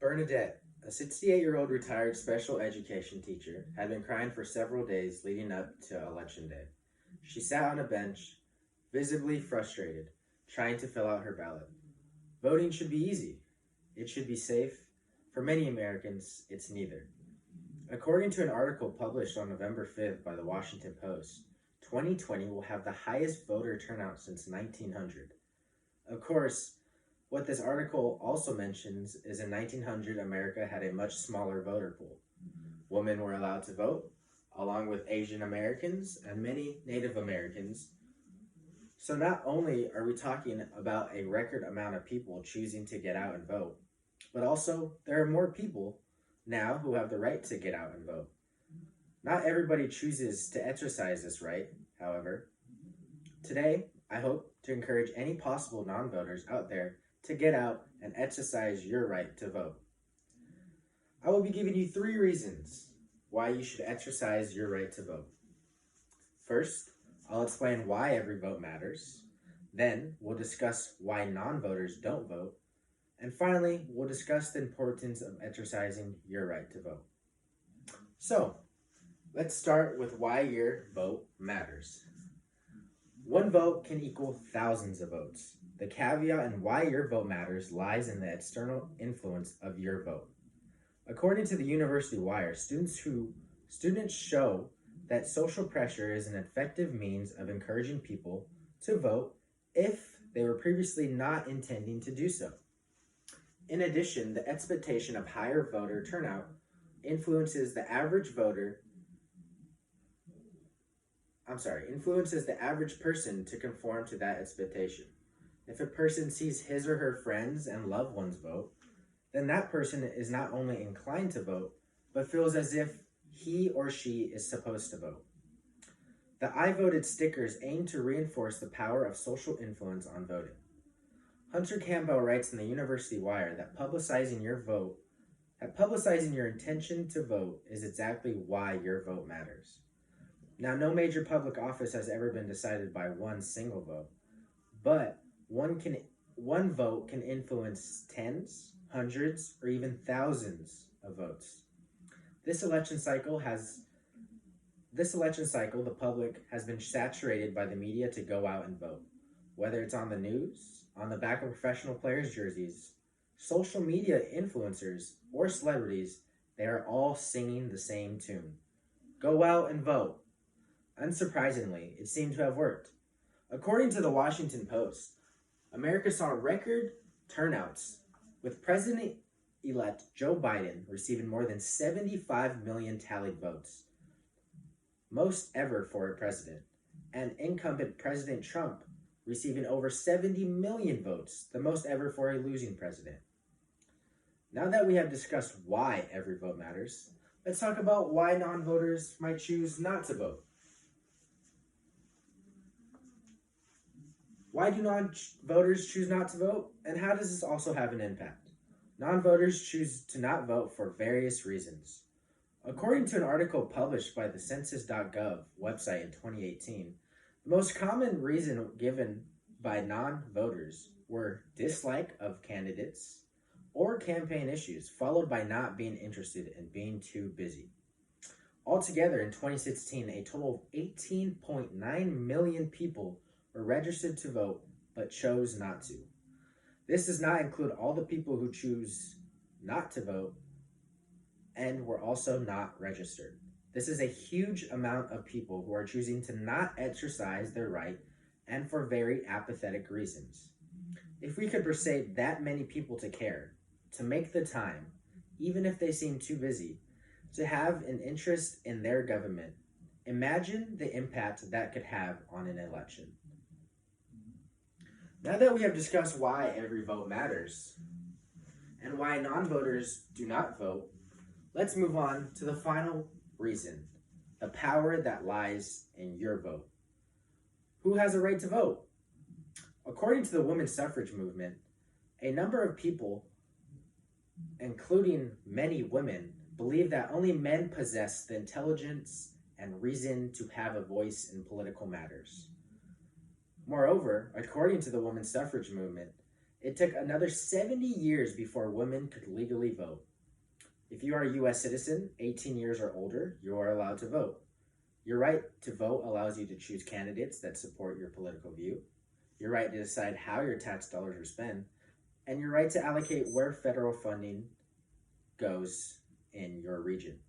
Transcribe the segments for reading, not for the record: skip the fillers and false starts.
Bernadette, a 68-year-old retired special education teacher, had been crying for several days leading up to Election Day. She sat on a bench, visibly frustrated, trying to fill out her ballot. Voting should be easy. It should be safe. For many Americans, it's neither. According to an article published on November 5th by the Washington Post, 2020 will have the highest voter turnout since 1900. Of course, what this article also mentions is in 1900, America had a much smaller voter pool. Women were allowed to vote, along with Asian Americans and many Native Americans. So not only are we talking about a record amount of people choosing to get out and vote, but also there are more people now who have the right to get out and vote. Not everybody chooses to exercise this right, however. Today, I hope to encourage any possible non-voters out there to get out and exercise your right to vote. I will be giving you 3 reasons why you should exercise your right to vote. First, I'll explain why every vote matters. Then, we'll discuss why non-voters don't vote. And finally, we'll discuss the importance of exercising your right to vote. So, let's start with why your vote matters. 1 vote can equal thousands of votes. The caveat in why your vote matters lies in the external influence of your vote. According to the University Wire, students show that social pressure is an effective means of encouraging people to vote if they were previously not intending to do so. In addition, the expectation of higher voter turnout influences the average person to conform to that expectation. If a person sees his or her friends and loved ones vote, then that person is not only inclined to vote, but feels as if he or she is supposed to vote. The I voted stickers aim to reinforce the power of social influence on voting. Hunter Campbell writes in the University Wire that publicizing your intention to vote is exactly why your vote matters. Now, no major public office has ever been decided by one single vote, but one vote can influence tens, hundreds, or even thousands of votes. This election cycle, the public has been saturated by the media to go out and vote. Whether it's on the news, on the back of professional players' jerseys, social media influencers, or celebrities, they are all singing the same tune. Go out and vote. Unsurprisingly, it seemed to have worked. According to the Washington Post, America saw record turnouts, with President-elect Joe Biden receiving more than 75 million tallied votes, most ever for a president, and incumbent President Trump receiving over 70 million votes, the most ever for a losing president. Now that we have discussed why every vote matters, let's talk about why non-voters might choose not to vote. Why do non-voters choose not to vote, and how does this also have an impact? Non-voters choose to not vote for various reasons. According to an article published by the Census.gov website in 2018, the most common reason given by non-voters were dislike of candidates or campaign issues, followed by not being interested and being too busy. Altogether, in 2016, a total of 18.9 million people were registered to vote but chose not to. This does not include all the people who choose not to vote and were also not registered. This is a huge amount of people who are choosing to not exercise their right and for very apathetic reasons. If we could persuade that many people to care, to make the time, even if they seem too busy, to have an interest in their government, imagine the impact that could have on an election. Now that we have discussed why every vote matters and why non-voters do not vote, let's move on to the final reason, the power that lies in your vote. Who has a right to vote? According to the women's suffrage movement, a number of people, including many women, believe that only men possess the intelligence and reason to have a voice in political matters. Moreover, according to the women's suffrage movement, It took another 70 years before women could legally vote. If you are a U.S. citizen, 18 years or older, you are allowed to vote. Your right to vote allows you to choose candidates that support your political view, your right to decide how your tax dollars are spent, and your right to allocate where federal funding goes in your region.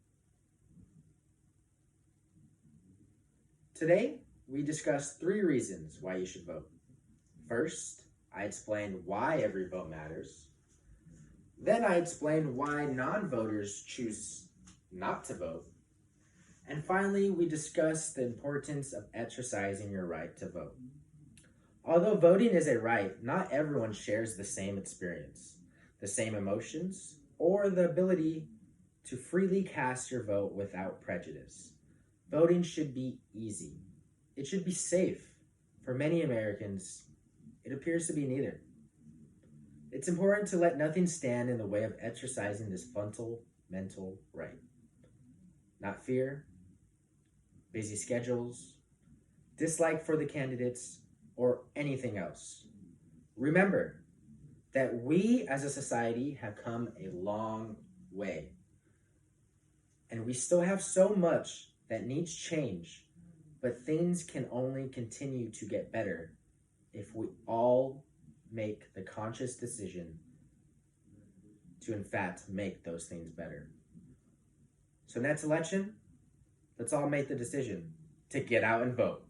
Today, we discuss 3 reasons why you should vote. First, I explain why every vote matters. Then I explain why non-voters choose not to vote. And finally, we discuss the importance of exercising your right to vote. Although voting is a right, not everyone shares the same experience, the same emotions, or the ability to freely cast your vote without prejudice. Voting should be easy. It should be safe. For many Americans, it appears to be neither. It's important to let nothing stand in the way of exercising this fundamental right. Not fear, busy schedules, dislike for the candidates, or anything else. Remember that we as a society have come a long way. And we still have so much that needs change, but things can only continue to get better if we all make the conscious decision to in fact make those things better. So next election, let's all make the decision to get out and vote.